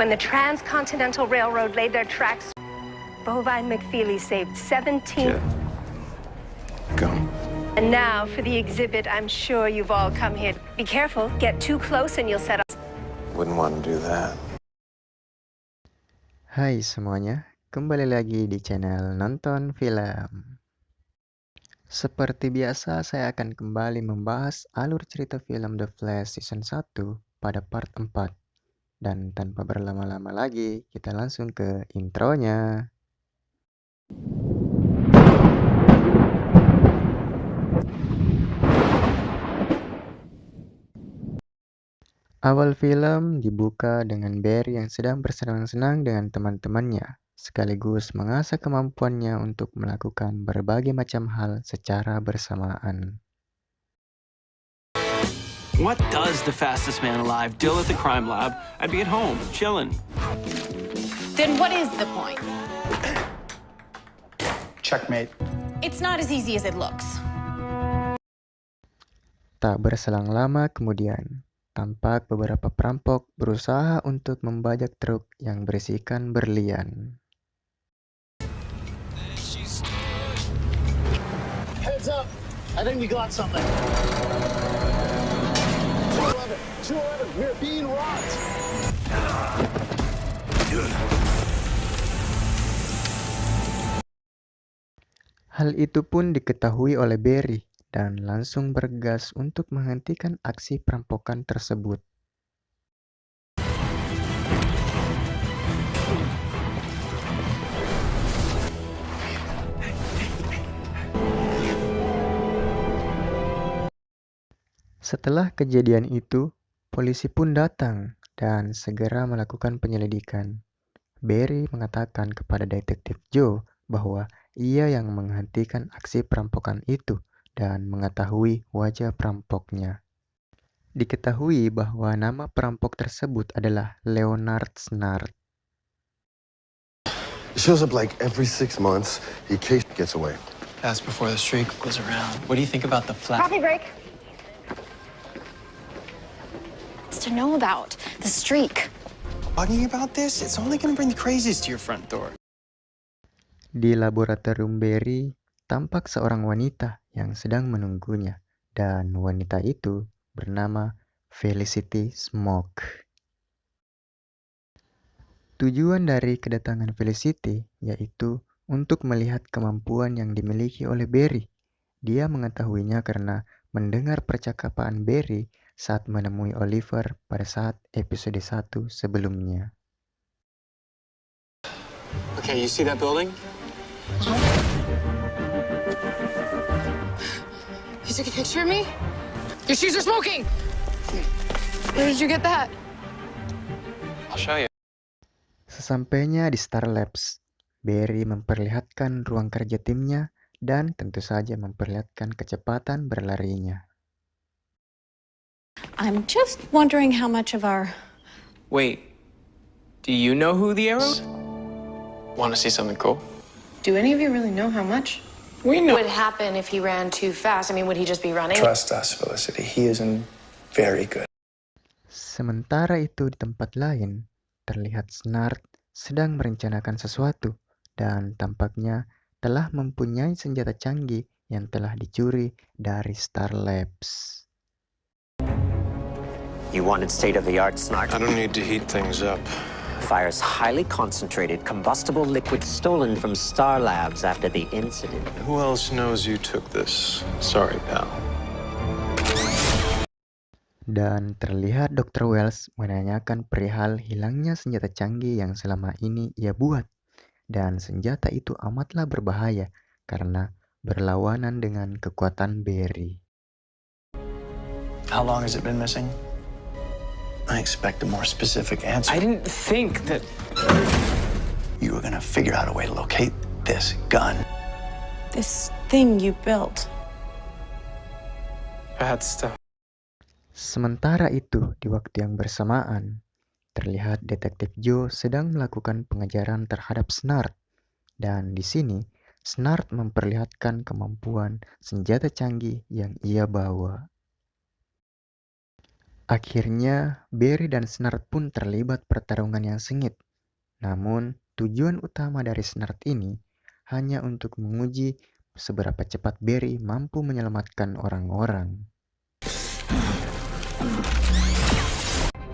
When the Transcontinental Railroad laid their tracks, Bovine McFeely saved 17... Yeah. Go. And now for the exhibit, I'm sure you've all come here. Be careful, get too close and you'll set up... Wouldn't want to do that. Hai semuanya, kembali lagi di channel Nonton Film. Seperti biasa, saya akan kembali membahas alur cerita film The Flash Season 1 pada part 4. Dan tanpa berlama-lama lagi, kita langsung ke intronya. Awal film dibuka dengan Barry yang sedang bersenang-senang dengan teman-temannya, sekaligus mengasah kemampuannya untuk melakukan berbagai macam hal secara bersamaan. What does the fastest man alive do at the crime lab? I'd be at home, chilling. Then what is the point? Checkmate. It's not as easy as it looks. Tak berselang lama kemudian, tampak beberapa perampok berusaha untuk membajak truk yang berisikan berlian. Heads up! I think we got something. 211, we're being robbed. Hal itu pun diketahui oleh Barry dan langsung bergegas untuk menghentikan aksi perampokan tersebut. Setelah kejadian itu, polisi pun datang dan segera melakukan penyelidikan. Barry mengatakan kepada detektif Joe bahwa ia yang menghentikan aksi perampokan itu dan mengetahui wajah perampoknya. Diketahui bahwa nama perampok tersebut adalah Leonard Snart. Shows up like every 6 months. He occasionally gets away. That's before the streak was around. What do you think about the flat? Coffee break. To know about the streak. Talking about this, it's only going to bring the crazies to your front door. Di laboratorium Barry, tampak seorang wanita yang sedang menunggunya, dan wanita itu bernama Felicity Smoke. Tujuan dari kedatangan Felicity yaitu untuk melihat kemampuan yang dimiliki oleh Barry. Dia mengetahuinya karena mendengar percakapan Barry saat menemui Oliver pada saat episode 1 sebelumnya. Okay, you see that building? You took a picture of me? Your shoes are smoking! Where did you get that? I'll show you. Sesampainya di Star Labs, Barry memperlihatkan ruang kerja timnya dan tentu saja memperlihatkan kecepatan berlarinya. I'm just wondering how much of our... Wait, do you know who the Arrows? Want to see something cool? Do any of you really know how much? We know. What would happen if he ran too fast? I mean, would he just be running? Trust us, Felicity. He isn't very good. Sementara itu di tempat lain, terlihat Snart sedang merencanakan sesuatu dan tampaknya telah mempunyai senjata canggih yang telah dicuri dari Star Labs. You wanted state-of-the-art Snart? I don't need to heat things up. Fires highly concentrated combustible liquid stolen from Star Labs after the incident. Who else knows you took this? Sorry, pal. Dan terlihat Dr. Wells menanyakan perihal hilangnya senjata canggih yang selama ini ia buat. Dan senjata itu amatlah berbahaya karena berlawanan dengan kekuatan Barry. How long has it been missing? I expect a more specific answer. I didn't think that... You were gonna figure out a way to locate this gun. This thing you built. Bad stuff. Sementara itu, di waktu yang bersamaan, terlihat detektif Joe sedang melakukan pengejaran terhadap Snart. Dan di sini, Snart memperlihatkan kemampuan senjata canggih yang ia bawa. Akhirnya, Barry dan Snart pun terlibat pertarungan yang sengit. Namun, tujuan utama dari Snart ini hanya untuk menguji seberapa cepat Barry mampu menyelamatkan orang-orang.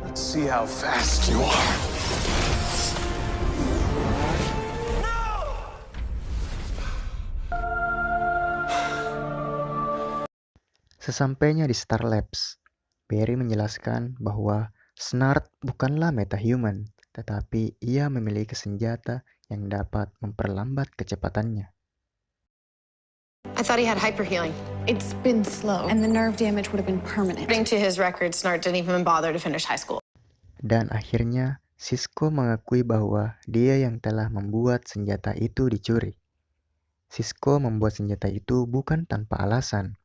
Let's see how fast you are. Sesampainya di Star Labs, Barry menjelaskan bahwa Snart bukanlah metahuman, tetapi ia memiliki senjata yang dapat memperlambat kecepatannya. I thought he had hyperhealing. It's been slow, and the nerve damage would have been permanent. According to his record, Snart didn't even bother to finish high school. Dan akhirnya, Sisko mengakui bahwa dia yang telah membuat senjata itu dicuri. Sisko membuat senjata itu bukan tanpa alasan.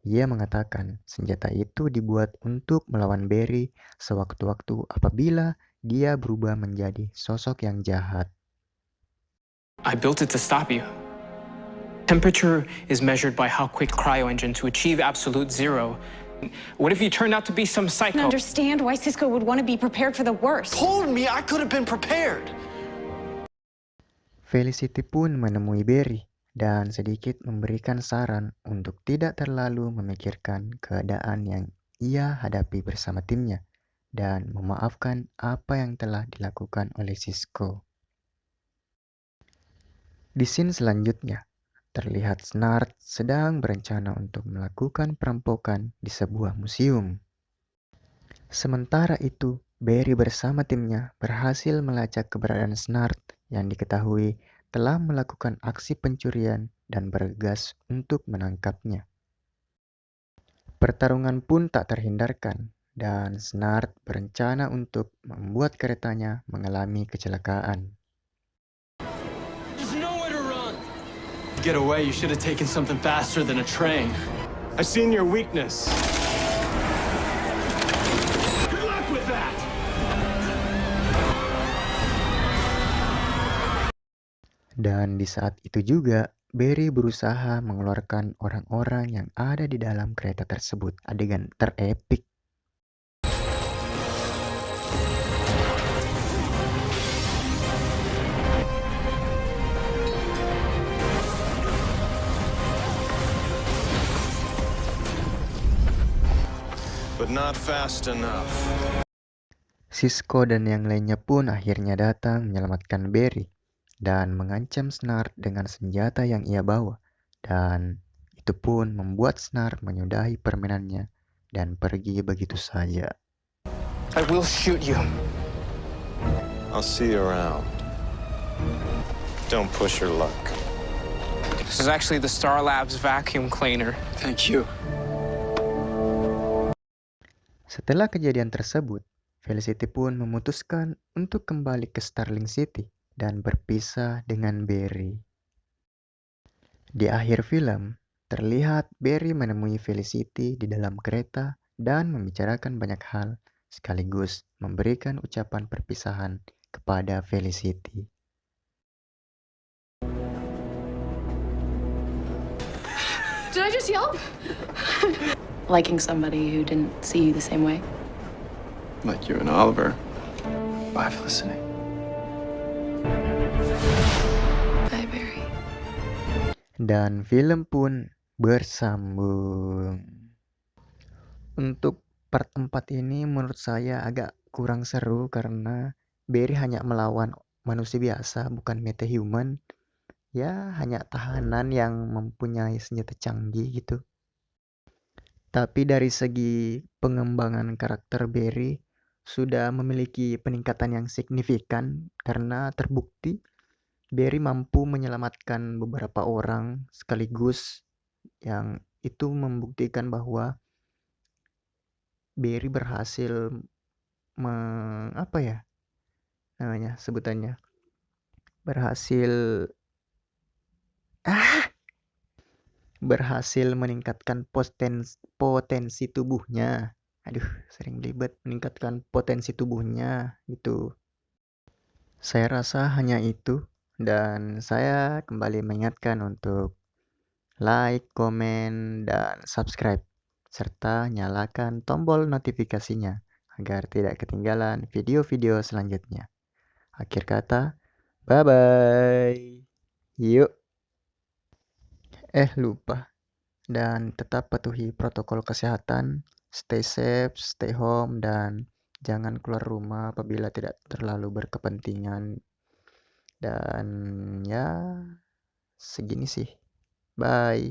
Ia mengatakan senjata itu dibuat untuk melawan Barry sewaktu-waktu apabila dia berubah menjadi sosok yang jahat. I built it to stop you. Temperature is measured by how quick cryo engine to achieve absolute zero. What if you turned out to be some I psycho? understand why Cisco would want to be prepared for the worst. Told me I could have been prepared. Felicity pun menemui Barry dan sedikit memberikan saran untuk tidak terlalu memikirkan keadaan yang ia hadapi bersama timnya dan memaafkan apa yang telah dilakukan oleh Sisko. Di scene selanjutnya, terlihat Snart sedang berencana untuk melakukan perampokan di sebuah museum. Sementara itu, Barry bersama timnya berhasil melacak keberadaan Snart yang diketahui telah melakukan aksi pencurian dan bergegas untuk menangkapnya. Pertarungan pun tak terhindarkan dan Snart berencana untuk membuat keretanya mengalami kecelakaan. There's nowhere to run. To get away, you should have taken something faster than a train. I seen your weakness. Good luck with that. Dan di saat itu juga, Barry berusaha mengeluarkan orang-orang yang ada di dalam kereta tersebut. Adegan terepik. But not fast enough. Sisko dan yang lainnya pun akhirnya datang menyelamatkan Barry dan mengancam Snart dengan senjata yang ia bawa. Dan itu pun membuat Snart menyudahi permainannya dan pergi begitu saja. I will shoot you. I'll see you around. Don't push your luck. This is actually the Star Labs vacuum cleaner. Thank you. Setelah kejadian tersebut, Felicity pun memutuskan untuk kembali ke Starling City dan berpisah dengan Barry. Di akhir film, terlihat Barry menemui Felicity di dalam kereta dan membicarakan banyak hal, sekaligus memberikan ucapan perpisahan kepada Felicity. Did I just yell? Liking somebody who didn't see you the same way. Like you and Oliver. Bye, Felicity. Bye, Barry. Dan film pun bersambung. Untuk part 4 ini menurut saya agak kurang seru karena Barry hanya melawan manusia biasa, bukan metahuman. Ya, hanya tahanan yang mempunyai senjata canggih gitu. Tapi dari segi pengembangan karakter Barry sudah memiliki peningkatan yang signifikan karena terbukti Barry mampu menyelamatkan beberapa orang sekaligus, yang itu membuktikan bahwa Barry berhasil berhasil meningkatkan potensi tubuhnya. Sering belibet, meningkatkan potensi tubuhnya gitu. Saya rasa hanya itu, dan saya kembali mengingatkan untuk like, komen, dan subscribe. serta nyalakan tombol notifikasinya agar tidak ketinggalan video-video selanjutnya. Akhir kata, bye-bye. Yuk. Lupa. Dan tetap patuhi protokol kesehatan, stay safe, stay home, dan jangan keluar rumah apabila tidak terlalu berkepentingan. Dan ya, segini sih. Bye.